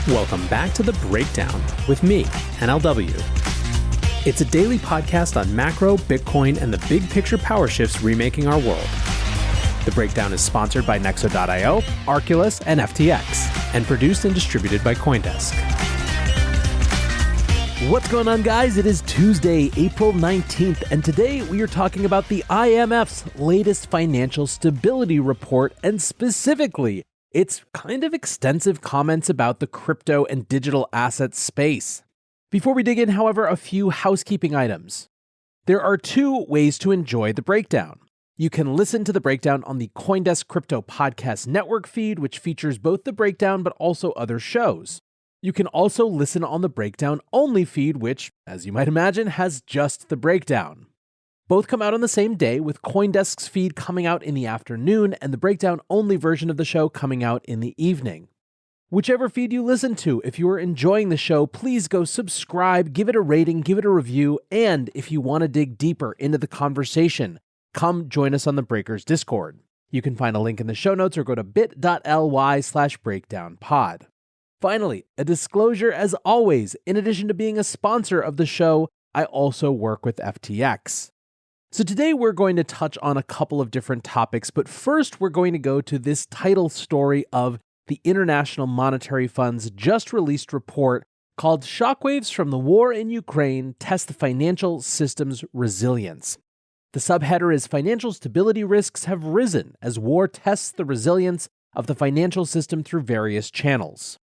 Welcome back to The Breakdown with me, NLW. It's a daily podcast on macro, Bitcoin, and the big picture power shifts remaking our world. The Breakdown is sponsored by Nexo.io, Arculus, and FTX, and produced and distributed by CoinDesk. What's going on, guys? It is Tuesday, April 19th, and today we are talking about the IMF's latest financial stability report, and specifically, its kind of extensive comments about the crypto and digital asset space. Before we dig in, however, a few housekeeping items. There are two ways to enjoy the breakdown. You can listen to the breakdown on the CoinDesk Crypto Podcast Network feed, which features both the breakdown but also other shows. You can also listen on the breakdown only feed, which, as you might imagine, has just the breakdown. Both come out on the same day, with CoinDesk's feed coming out in the afternoon and the breakdown-only version of the show coming out in the evening. Whichever feed you listen to, if you are enjoying the show, please go subscribe, give it a rating, give it a review, and if you want to dig deeper into the conversation, come join us on the Breakers Discord. You can find a link in the show notes or go to bit.ly/breakdownpod. Finally, a disclosure as always, in addition to being a sponsor of the show, I also work with FTX. So today we're going to touch on a couple of different topics, but first we're going to go to this title story of the International Monetary Fund's just released report called Shockwaves from the War in Ukraine Test the Financial System's Resilience. The subheader is Financial Stability Risks Have Risen as War Tests the Resilience of the Financial System Through Various Channels.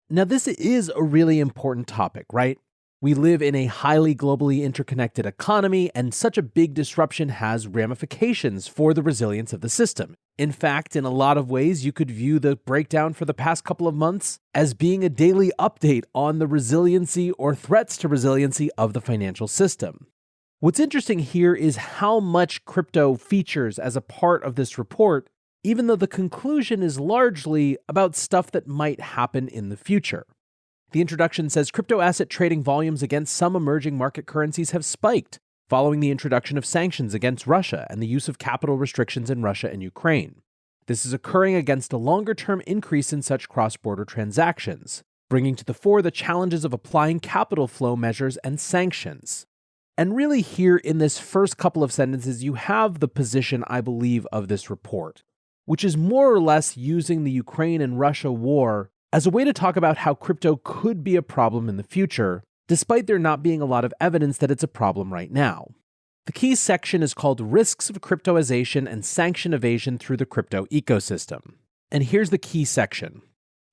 Now this is a really important topic, right? We live in a highly globally interconnected economy, and such a big disruption has ramifications for the resilience of the system. In fact, in a lot of ways, you could view the breakdown for the past couple of months as being a daily update on the resiliency or threats to resiliency of the financial system. What's interesting here is how much crypto features as a part of this report, even though the conclusion is largely about stuff that might happen in the future. The introduction says crypto asset trading volumes against some emerging market currencies have spiked following the introduction of sanctions against Russia and the use of capital restrictions in Russia and Ukraine. This is occurring against a longer-term increase in such cross-border transactions, bringing to the fore the challenges of applying capital flow measures and sanctions. And really here in this first couple of sentences, you have the position, I believe, of this report, which is more or less using the Ukraine and Russia war as a way to talk about how crypto could be a problem in the future, despite there not being a lot of evidence that it's a problem right now. The key section is called Risks of Cryptozation and Sanction Evasion Through the Crypto Ecosystem. And here's the key section.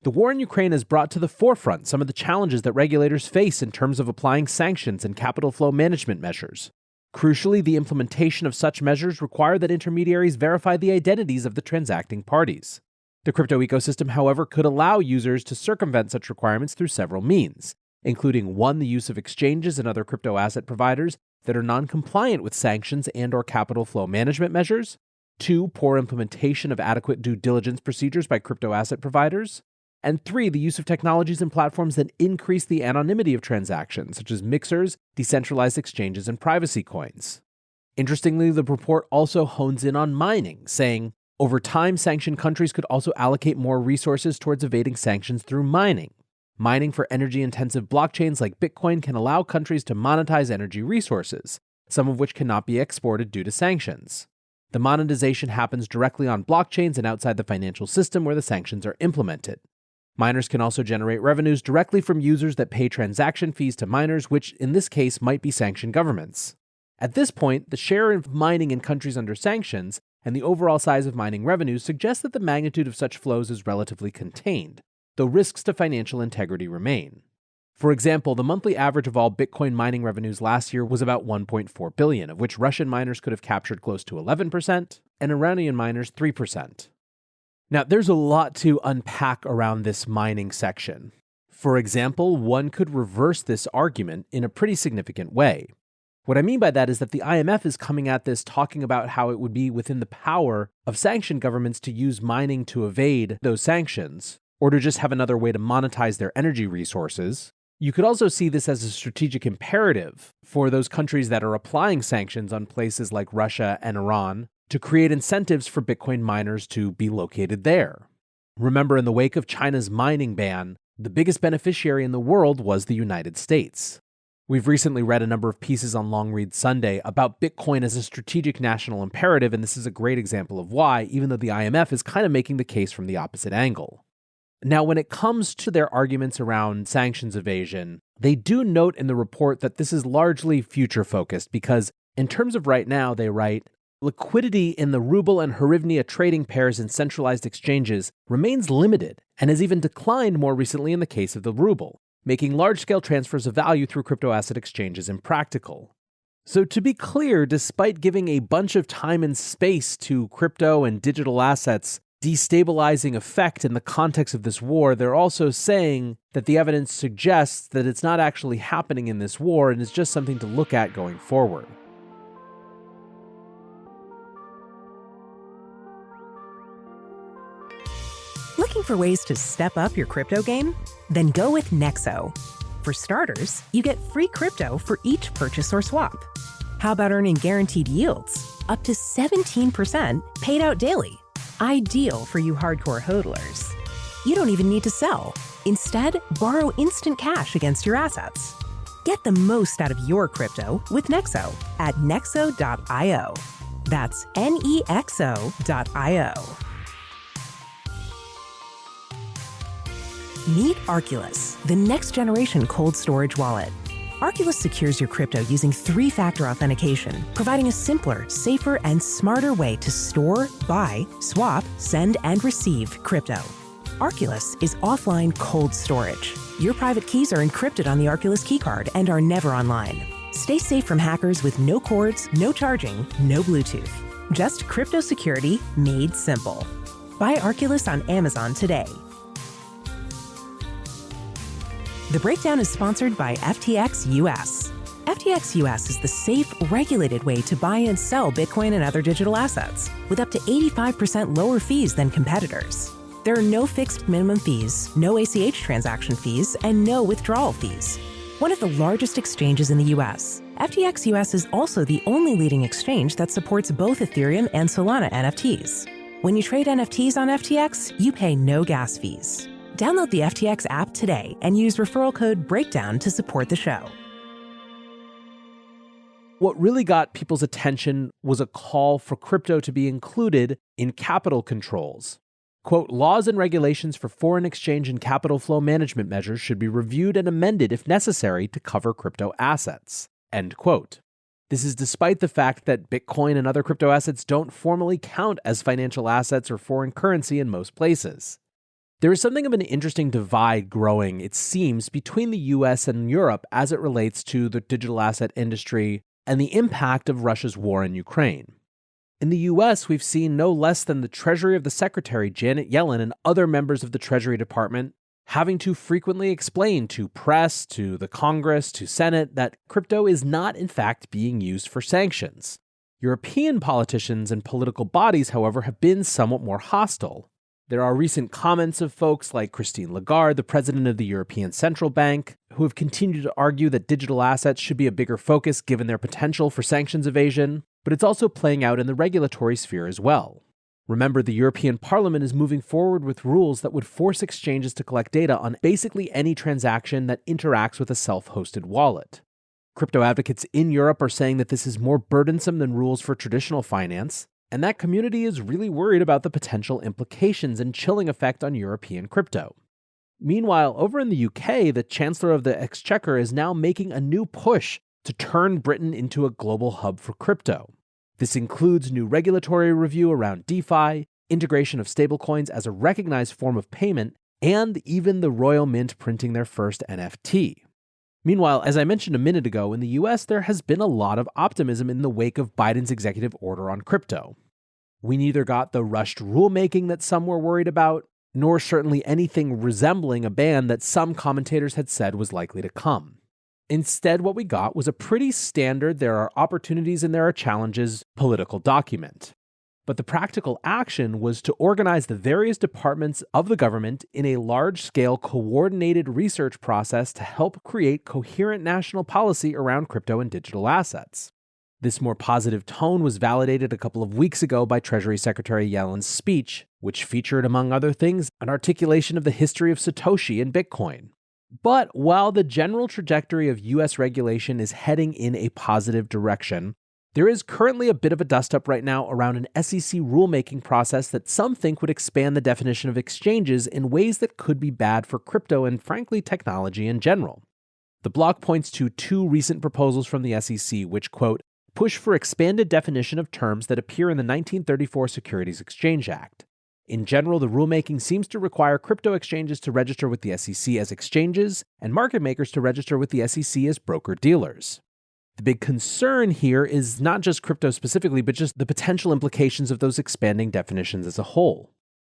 The war in Ukraine has brought to the forefront some of the challenges that regulators face in terms of applying sanctions and capital flow management measures. Crucially, the implementation of such measures require that intermediaries verify the identities of the transacting parties. The crypto ecosystem, however, could allow users to circumvent such requirements through several means, including 1, the use of exchanges and other crypto asset providers that are non-compliant with sanctions and/or capital flow management measures, 2, poor implementation of adequate due diligence procedures by crypto asset providers, and 3, the use of technologies and platforms that increase the anonymity of transactions, such as mixers, decentralized exchanges, and privacy coins. Interestingly, the report also hones in on mining, saying, over time, sanctioned countries could also allocate more resources towards evading sanctions through mining. Mining for energy-intensive blockchains like Bitcoin can allow countries to monetize energy resources, some of which cannot be exported due to sanctions. The monetization happens directly on blockchains and outside the financial system where the sanctions are implemented. Miners can also generate revenues directly from users that pay transaction fees to miners, which in this case might be sanctioned governments. At this point, the share of mining in countries under sanctions and the overall size of mining revenues suggest that the magnitude of such flows is relatively contained, though risks to financial integrity remain. For example, the monthly average of all Bitcoin mining revenues last year was about $1.4 billion, of which Russian miners could have captured close to 11% and Iranian miners 3%. Now, there's a lot to unpack around this mining section. For example, one could reverse this argument in a pretty significant way. What I mean by that is that the IMF is coming at this talking about how it would be within the power of sanctioned governments to use mining to evade those sanctions, or to just have another way to monetize their energy resources. You could also see this as a strategic imperative for those countries that are applying sanctions on places like Russia and Iran to create incentives for Bitcoin miners to be located there. Remember, in the wake of China's mining ban, The biggest beneficiary in the world was the United States. We've recently read a number of pieces on Long Read Sunday about Bitcoin as a strategic national imperative, and this is a great example of why, even though the IMF is kind of making the case from the opposite angle. Now, when it comes to their arguments around sanctions evasion, they do note in the report that this is largely future-focused because, in terms of right now, they write, liquidity in the ruble and hryvnia trading pairs in centralized exchanges remains limited and has even declined more recently in the case of the ruble, making large-scale transfers of value through crypto asset exchanges impractical. So to be clear, despite giving a bunch of time and space to crypto and digital assets' destabilizing effect in the context of this war, they're also saying that the evidence suggests that it's not actually happening in this war and is just something to look at going forward. Looking for ways to step up your crypto game? Then go with Nexo. For starters, you get free crypto for each purchase or swap. How about earning guaranteed yields? Up to 17% paid out daily. Ideal for you hardcore hodlers. You don't even need to sell. Instead, borrow instant cash against your assets. Get the most out of your crypto with Nexo at nexo.io. That's nexo.io. Meet Arculus, the next generation cold storage wallet. Arculus secures your crypto using 3-factor authentication, providing a simpler, safer, and smarter way to store, buy, swap, send, and receive crypto. Arculus is offline cold storage. Your private keys are encrypted on the Arculus keycard and are never online. Stay safe from hackers with no cords, no charging, no Bluetooth. Just crypto security made simple. Buy Arculus on Amazon today. The Breakdown is sponsored by FTX US. FTX US is the safe, regulated way to buy and sell Bitcoin and other digital assets, with up to 85% lower fees than competitors. There are no fixed minimum fees, no ACH transaction fees, and no withdrawal fees. One of the largest exchanges in the US, FTX US is also the only leading exchange that supports both Ethereum and Solana NFTs. When you trade NFTs on FTX, you pay no gas fees. Download the FTX app today and use referral code BREAKDOWN to support the show. What really got people's attention was a call for crypto to be included in capital controls. Quote, laws and regulations for foreign exchange and capital flow management measures should be reviewed and amended if necessary to cover crypto assets. End quote. This is despite the fact that Bitcoin and other crypto assets don't formally count as financial assets or foreign currency in most places. There is something of an interesting divide growing, it seems, between the US and Europe as it relates to the digital asset industry and the impact of Russia's war in Ukraine. In the US, we've seen no less than the Treasury of the Secretary, Janet Yellen, and other members of the Treasury Department having to frequently explain to press, to the Congress, to Senate, that crypto is not, in fact, being used for sanctions. European politicians and political bodies, however, have been somewhat more hostile. There are recent comments of folks like Christine Lagarde, the president of the European Central Bank, who have continued to argue that digital assets should be a bigger focus given their potential for sanctions evasion, but it's also playing out in the regulatory sphere as well. Remember, the European Parliament is moving forward with rules that would force exchanges to collect data on basically any transaction that interacts with a self-hosted wallet. Crypto advocates in Europe are saying that this is more burdensome than rules for traditional finance, and that community is really worried about the potential implications and chilling effect on European crypto. Meanwhile, over in the UK, the Chancellor of the Exchequer is now making a new push to turn Britain into a global hub for crypto. This includes new regulatory review around DeFi, integration of stablecoins as a recognized form of payment, and even the Royal Mint printing their first NFT. Meanwhile, as I mentioned a minute ago, in the US, there has been a lot of optimism in the wake of Biden's executive order on crypto. We neither got the rushed rulemaking that some were worried about, nor certainly anything resembling a ban that some commentators had said was likely to come. Instead, what we got was a pretty standard there are opportunities and there are challenges political document. But the practical action was to organize the various departments of the government in a large-scale coordinated research process to help create coherent national policy around crypto and digital assets. This more positive tone was validated a couple of weeks ago by Treasury Secretary Yellen's speech, which featured, among other things, an articulation of the history of Satoshi and Bitcoin. But while the general trajectory of US regulation is heading in a positive direction, there is currently a bit of a dust-up right now around an SEC rulemaking process that some think would expand the definition of exchanges in ways that could be bad for crypto and, frankly, technology in general. The block points to two recent proposals from the SEC which, quote, push for expanded definition of terms that appear in the 1934 Securities Exchange Act. In general, the rulemaking seems to require crypto exchanges to register with the SEC as exchanges and market makers to register with the SEC as broker-dealers. The big concern here is not just crypto specifically, but just the potential implications of those expanding definitions as a whole.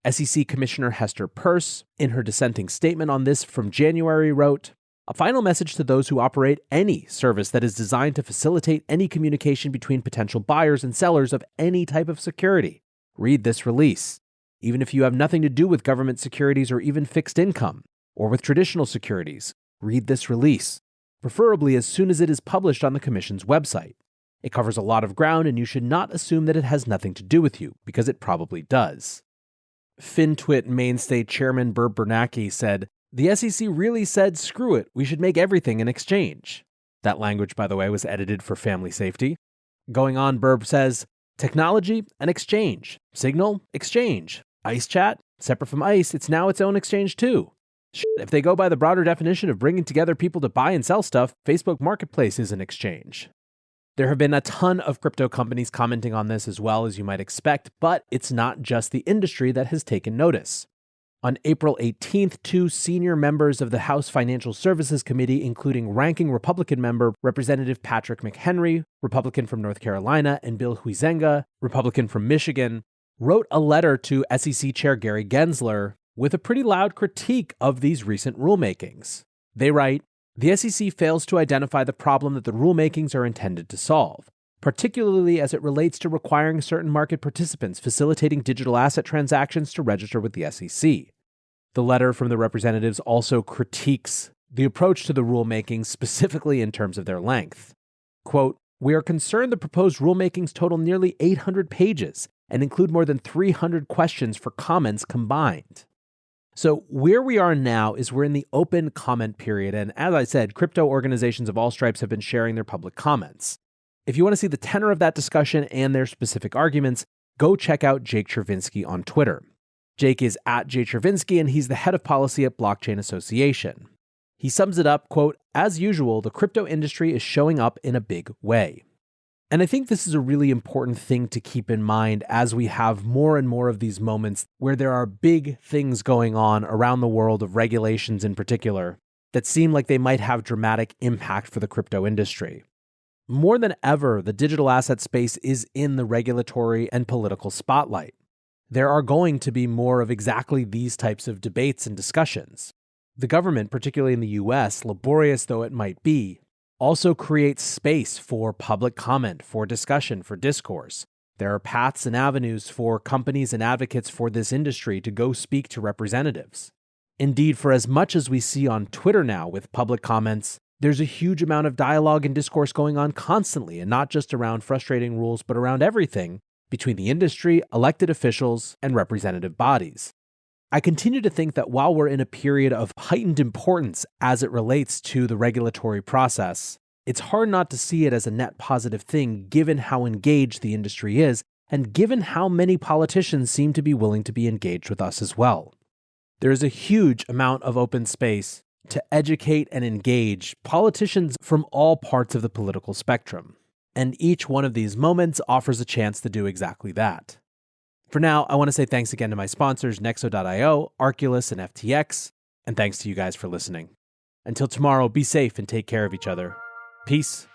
SEC Commissioner Hester Peirce, in her dissenting statement on this from January, wrote, "A final message to those who operate any service that is designed to facilitate any communication between potential buyers and sellers of any type of security. Read this release. Even if you have nothing to do with government securities or even fixed income, or with traditional securities, read this release, preferably as soon as it is published on the Commission's website. It covers a lot of ground and you should not assume that it has nothing to do with you, because it probably does." FinTwit mainstay chairman Burb Bernanke said, "The SEC really said, screw it, we should make everything an exchange." That language, by the way, was edited for family safety. Going on, Burb says, "Technology, an exchange. Signal, exchange. ICE chat, separate from ICE, it's now its own exchange too. If they go by the broader definition of bringing together people to buy and sell stuff, Facebook Marketplace is an exchange." There have been a ton of crypto companies commenting on this as well, as you might expect, but it's not just the industry that has taken notice. On April 18th, two senior members of the House Financial Services Committee, including ranking Republican member Representative Patrick McHenry, Republican from North Carolina, and Bill Huizenga, Republican from Michigan, wrote a letter to SEC Chair Gary Gensler with a pretty loud critique of these recent rulemakings. They write, "The SEC fails to identify the problem that the rulemakings are intended to solve, particularly as it relates to requiring certain market participants facilitating digital asset transactions to register with the SEC." The letter from the representatives also critiques the approach to the rulemakings, specifically in terms of their length. Quote, "We are concerned the proposed rulemakings total nearly 800 pages and include more than 300 questions for comments combined." So where we are now is we're in the open comment period, and as I said, crypto organizations of all stripes have been sharing their public comments. If you want to see the tenor of that discussion and their specific arguments, go check out Jake Chervinsky on Twitter. Jake is at Jay Chervinsky, and he's the head of policy at Blockchain Association. He sums it up, quote, "As usual, the crypto industry is showing up in a big way." And I think this is a really important thing to keep in mind as we have more and more of these moments where there are big things going on around the world of regulations in particular that seem like they might have dramatic impact for the crypto industry. More than ever, the digital asset space is in the regulatory and political spotlight. There are going to be more of exactly these types of debates and discussions. The government, particularly in the US, laborious though it might be, also creates space for public comment, for discussion, for discourse. There are paths and avenues for companies and advocates for this industry to go speak to representatives. Indeed, for as much as we see on Twitter now with public comments, there's a huge amount of dialogue and discourse going on constantly, and not just around frustrating rules, but around everything between the industry, elected officials, and representative bodies. I continue to think that while we're in a period of heightened importance as it relates to the regulatory process, it's hard not to see it as a net positive thing given how engaged the industry is and given how many politicians seem to be willing to be engaged with us as well. There is a huge amount of open space to educate and engage politicians from all parts of the political spectrum, and each one of these moments offers a chance to do exactly that. For now, I want to say thanks again to my sponsors, Nexo.io, Arculus, and FTX, and thanks to you guys for listening. Until tomorrow, be safe and take care of each other. Peace.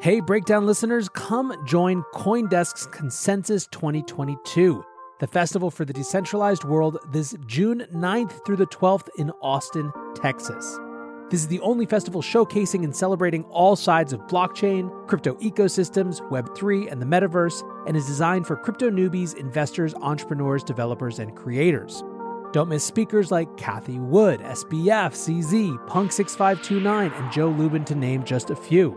Hey, Breakdown listeners, come join CoinDesk's Consensus 2022, the festival for the decentralized world, this June 9th through the 12th in Austin, Texas. This is the only festival showcasing and celebrating all sides of blockchain, crypto ecosystems, Web3, and the metaverse, and is designed for crypto newbies, investors, entrepreneurs, developers, and creators. Don't miss speakers like Cathie Wood, SBF, CZ, Punk6529, and Joe Lubin, to name just a few.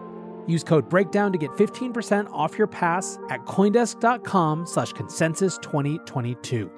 Use code BREAKDOWN to get 15% off your pass at coindesk.com/consensus2022.